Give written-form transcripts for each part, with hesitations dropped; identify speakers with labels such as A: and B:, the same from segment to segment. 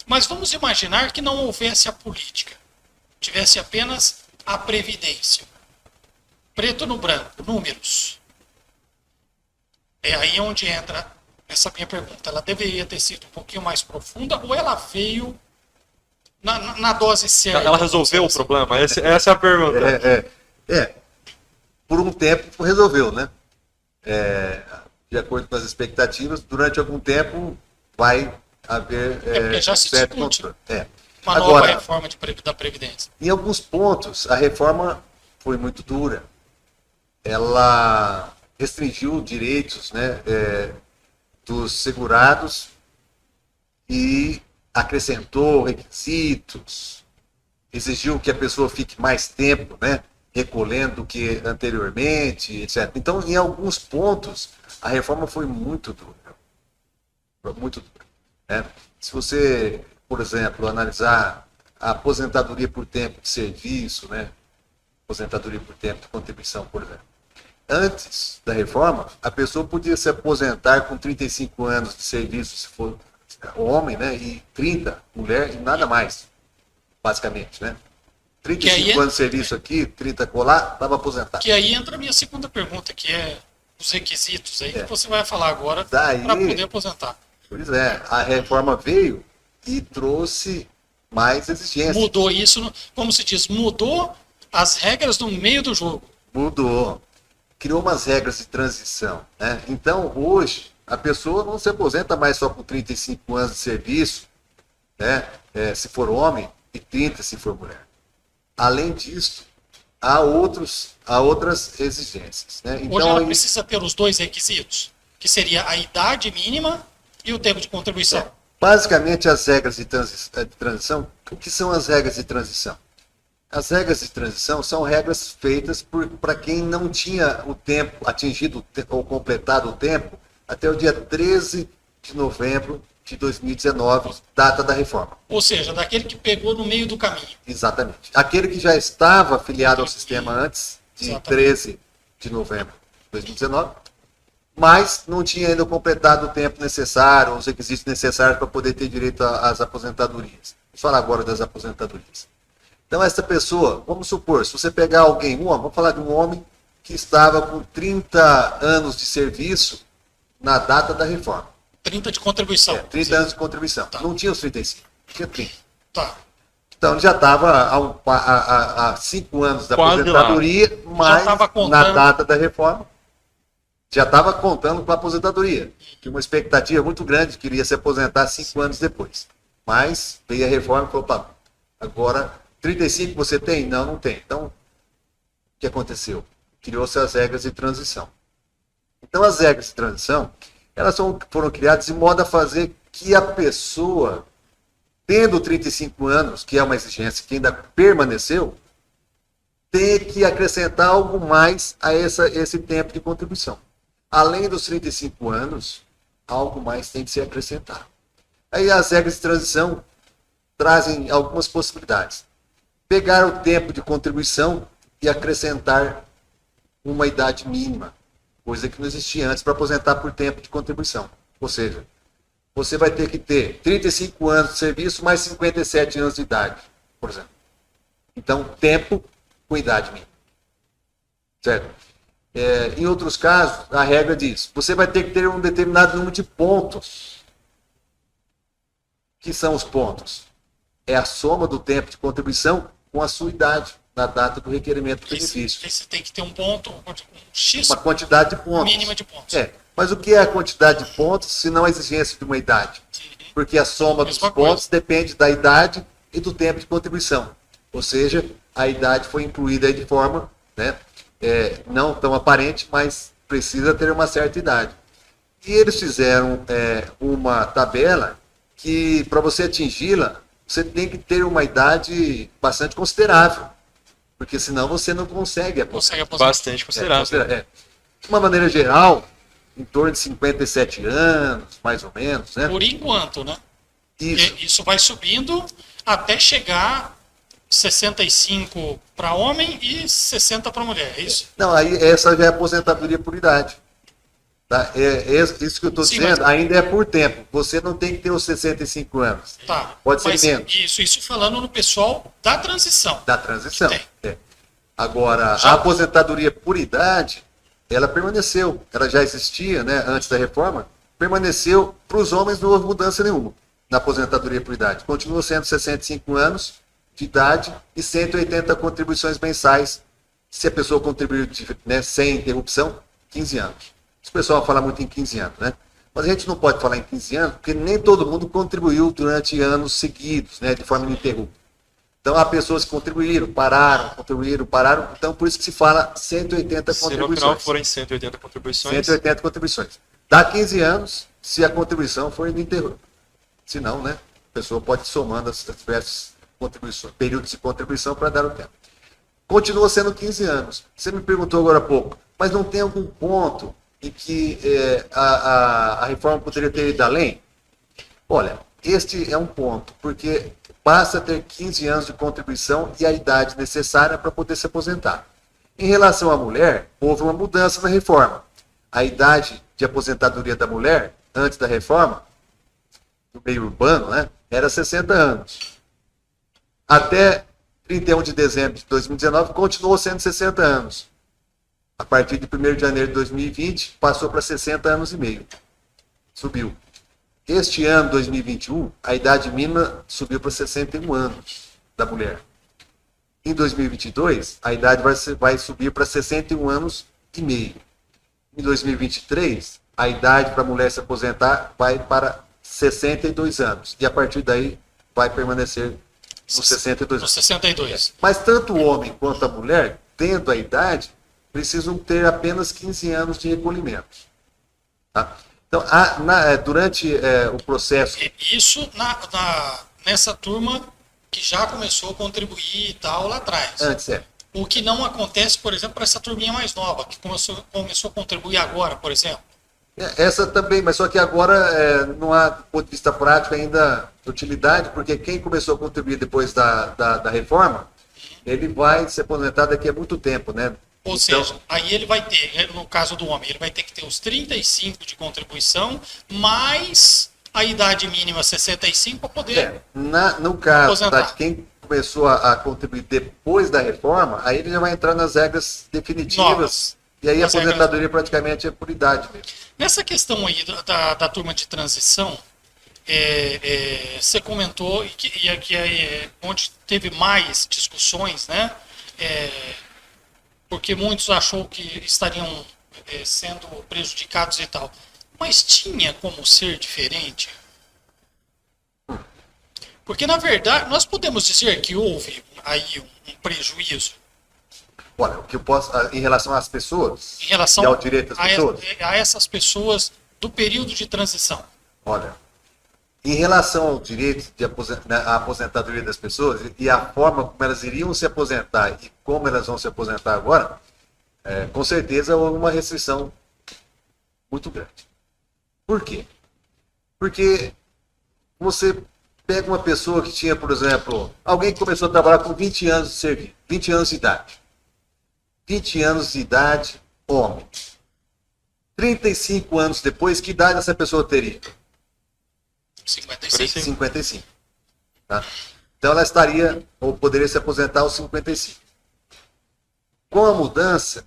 A: Mas vamos imaginar que não houvesse a política, tivesse apenas a previdência. Preto no branco, números. É aí onde entra essa minha pergunta. Ela deveria ter sido um pouquinho mais profunda ou ela veio na dose certa?
B: Ela resolveu o problema? Essa é a pergunta.
C: Por um tempo resolveu, né? De acordo com as expectativas, durante algum tempo vai haver
A: porque já se
C: certo
A: discute
C: controle.
A: uma nova reforma da Previdência.
C: Em alguns pontos, a reforma foi muito dura. Ela restringiu direitos, né, dos segurados e acrescentou requisitos, exigiu que a pessoa fique mais tempo, né, recolhendo do que anteriormente, etc. Então, em alguns pontos, a reforma foi muito dura. Muito dura. Né? Se você, por exemplo, analisar a aposentadoria por tempo de serviço, né, aposentadoria por tempo de contribuição, por exemplo. Antes da reforma, a pessoa podia se aposentar com 35 anos de serviço, se for homem, né, e 30, mulher, e nada mais, basicamente, né? 35 anos de serviço aqui, 30 colar, estava aposentado.
A: Que aí entra a minha segunda pergunta, que é os requisitos aí que você vai falar agora para poder aposentar.
C: Pois é, a reforma veio e trouxe mais exigências.
A: Mudou isso, como se diz, mudou as regras no meio do jogo.
C: Mudou. Criou umas regras de transição, né? Então, hoje, a pessoa não se aposenta mais só com 35 anos de serviço, né? Se for homem, e 30 se for mulher. Além disso, há outras exigências, né? Então,
A: hoje ela precisa ter os dois requisitos, que seria a idade mínima e o tempo de contribuição.
C: Basicamente, as regras de transição, o que são as regras de transição? As regras de transição são regras feitas para quem não tinha o tempo, atingido ou completado o tempo, até o dia 13 de novembro de 2019, data da reforma.
A: Ou seja, daquele que pegou no meio do caminho.
C: Exatamente. Aquele que já estava afiliado ao sistema antes de 13 de novembro de 2019, mas não tinha ainda completado o tempo necessário, os requisitos necessários para poder ter direito às aposentadorias. Vou falar agora das aposentadorias. Então, essa pessoa, vamos supor, se você pegar alguém, vamos falar de um homem que estava com 30 anos de serviço na data da reforma.
A: 30 de contribuição.
C: 30 anos de contribuição. Tá. Não tinha os 35, tinha 30.
A: Tá.
C: Então, ele já estava há 5 anos da aposentadoria, mas na data da reforma, já estava contando com a aposentadoria. Tinha uma expectativa muito grande que iria se aposentar 5 anos depois. Mas veio a reforma e falou, opa, agora 35 você tem? Não, não tem. Então, o que aconteceu? Criou-se as regras de transição. Então, as regras de transição, elas foram criadas de modo a fazer que a pessoa, tendo 35 anos, que é uma exigência que ainda permaneceu, tenha que acrescentar algo mais a esse tempo de contribuição. Além dos 35 anos, algo mais tem que ser acrescentado. Aí as regras de transição trazem algumas possibilidades. Pegar o tempo de contribuição e acrescentar uma idade mínima, coisa que não existia antes para aposentar por tempo de contribuição. Ou seja, você vai ter que ter 35 anos de serviço mais 57 anos de idade, por exemplo. Então, tempo com idade mínima. Certo? Em outros casos, a regra diz, você vai ter que ter um determinado número de pontos. Que são os pontos? É a soma do tempo de contribuição com a sua idade, na data do requerimento do benefício.
A: Você tem que ter um ponto, um X,
C: uma quantidade de pontos.
A: Mínima de pontos.
C: Mas o que é a quantidade de pontos, se não a exigência de uma idade? Porque a soma dos pontos depende da idade e do tempo de contribuição. Ou seja, a idade foi incluída aí de forma, né, não tão aparente, mas precisa ter uma certa idade. E eles fizeram uma tabela que, para você atingi-la, você tem que ter uma idade bastante considerável, porque senão você não consegue aposentar.
B: Bastante considerável.
C: De uma maneira geral, em torno de 57 anos, mais ou menos, né?
A: Por enquanto, né?
C: Isso
A: vai subindo até chegar 65 para homem e 60 para mulher, é isso?
C: Não, aí essa já é aposentadoria por idade. Tá? Isso que eu estou dizendo ainda é por tempo. Você não tem que ter os 65 anos.
A: Tá.
C: Pode ser menos.
A: Isso falando no pessoal da transição.
C: Da transição. Agora, a aposentadoria por idade, ela permaneceu. Ela já existia, né, antes da reforma. Permaneceu. Para os homens não houve mudança nenhuma na aposentadoria por idade. Continua sendo 65 anos de idade e 180 contribuições mensais. Se a pessoa contribuir, né, sem interrupção, 15 anos. O pessoal fala muito em 15 anos, né? Mas a gente não pode falar em 15 anos, porque nem todo mundo contribuiu durante anos seguidos, né, de forma ininterrupta. Então, há pessoas que contribuíram, pararam, então por isso que se fala 180 contribuições. Se no final
B: forem 180 contribuições...
C: 180 contribuições. Dá 15 anos, se a contribuição for ininterrupta. Se não, né, a pessoa pode ir somando as diversas contribuições, períodos de contribuição para dar o tempo. Continua sendo 15 anos. Você me perguntou agora há pouco, mas não tem algum ponto em que a reforma poderia ter ido além? Olha, este é um ponto, porque basta ter 15 anos de contribuição e a idade necessária para poder se aposentar. Em relação à mulher, houve uma mudança na reforma. A idade de aposentadoria da mulher, antes da reforma, no meio urbano, né, era 60 anos. Até 31 de dezembro de 2019, continuou sendo 60 anos. A partir de 1º de janeiro de 2020, passou para 60 anos e meio. Subiu. Este ano, 2021, a idade mínima subiu para 61 anos da mulher. Em 2022, a idade vai subir para 61 anos e meio. Em 2023, a idade para a mulher se aposentar vai para 62 anos. E a partir daí, vai permanecer nos 62 anos.
A: 62.
C: Mas tanto o homem quanto a mulher, tendo a idade, precisam ter apenas 15 anos de recolhimento. Tá? Então, durante o processo...
A: Isso nessa turma que já começou a contribuir e tal lá atrás.
C: Antes,
A: O que não acontece, por exemplo, para essa turminha mais nova, que começou a contribuir agora, por exemplo.
C: Essa também, mas só que agora não há, do ponto de vista prático, ainda utilidade, porque quem começou a contribuir depois da reforma, ele vai se aposentar daqui a muito tempo, né?
A: Ou seja, aí ele vai ter, no caso do homem, ele vai ter que ter os 35 de contribuição, mais a idade mínima 65 para poder
C: no caso de quem começou a contribuir depois da reforma, aí ele já vai entrar nas regras definitivas. E aí a aposentadoria praticamente é por idade mesmo.
A: Nessa questão aí da turma de transição, você comentou que é onde teve mais discussões, né? Porque muitos achou que estariam sendo prejudicados e tal. Mas tinha como ser diferente? Porque, na verdade, nós podemos dizer que houve aí um prejuízo.
C: Olha, o que eu posso, em relação às pessoas,
A: em relação
C: e ao direito das pessoas?
A: A essas pessoas do período de transição.
C: Olha, em relação ao direito à aposentadoria das pessoas e a forma como elas iriam se aposentar e como elas vão se aposentar agora, com certeza houve uma restrição muito grande. Por quê? Porque você pega uma pessoa que tinha, por exemplo, alguém que começou a trabalhar com 20 anos de serviço, 20 anos de idade. 20 anos de idade, homem. 35 anos depois, que idade essa pessoa teria? 55. Tá? Então ela estaria, ou poderia se aposentar aos 55. Com a mudança,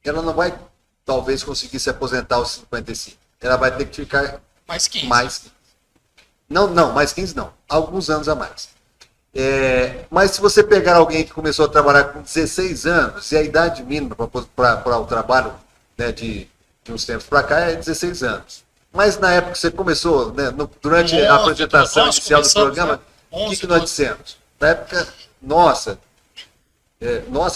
C: ela não vai, talvez, conseguir se aposentar aos 55. Ela vai ter que ficar
A: mais 15.
C: Não, mais 15 não. Alguns anos a mais. Mas se você pegar alguém que começou a trabalhar com 16 anos, e a idade mínima para o trabalho, né, de uns tempos para cá é 16 anos. Mas na época que você começou, né, durante a apresentação inicial do programa, o que nós dissemos? Na época, nossa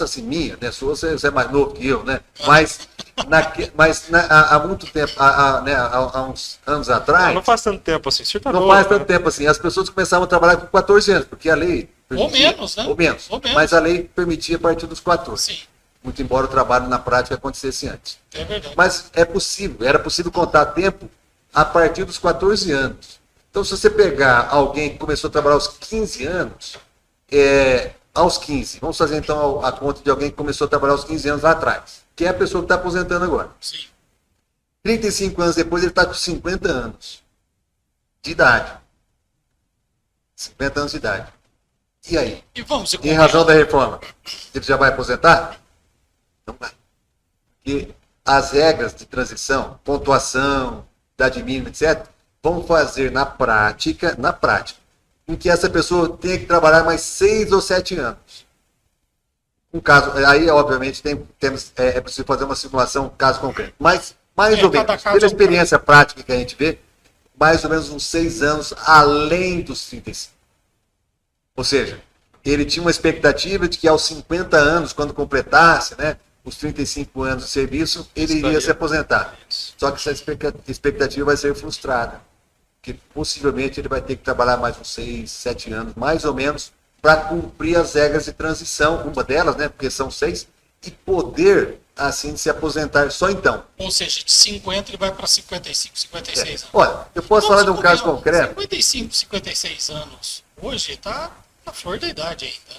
C: assim, minha, né? Você é mais novo que eu, né? Mas há muito tempo, há uns anos atrás...
B: Não faz tanto tempo assim, você tá
C: Não faz tanto tempo assim. As pessoas começavam a trabalhar com 14 anos, porque a lei...
A: permitia, ou menos, né?
C: Ou menos. Mas a lei permitia a partir dos 14.
A: Sim.
C: Muito embora o trabalho na prática acontecesse antes.
A: É verdade.
C: Mas era possível contar tempo a partir dos 14 anos. Então, se você pegar alguém que começou a trabalhar aos 15 anos, aos 15, vamos fazer então a conta de alguém que começou a trabalhar aos 15 anos lá atrás, que é a pessoa que está aposentando agora.
A: Sim.
C: 35 anos depois, ele está com 50 anos de idade. 50 anos de idade. E aí?
A: E vamos,
C: em razão da reforma, ele já vai aposentar? Não vai. Porque as regras de transição, pontuação, idade mínima, etc., vão fazer na prática, em que essa pessoa tenha que trabalhar mais 6 ou 7 anos. Um caso, aí, obviamente, é preciso fazer uma simulação caso concreto. Mas, mais ou menos, pela experiência prática que a gente vê, mais ou menos uns 6 anos além dos 35. Ou seja, ele tinha uma expectativa de que aos 50 anos, quando completasse, né, os 35 anos de serviço, ele iria se aposentar. Só que essa expectativa vai ser frustrada. Porque possivelmente ele vai ter que trabalhar mais uns 6, 7 anos, mais ou menos, para cumprir as regras de transição, uma delas, né, porque são 6, e poder, assim, se aposentar só então.
A: Ou seja, de 50 ele vai para 55, 56 anos.
C: Olha, eu posso falar de um caso concreto.
A: 55, 56 anos, hoje está na flor da idade ainda.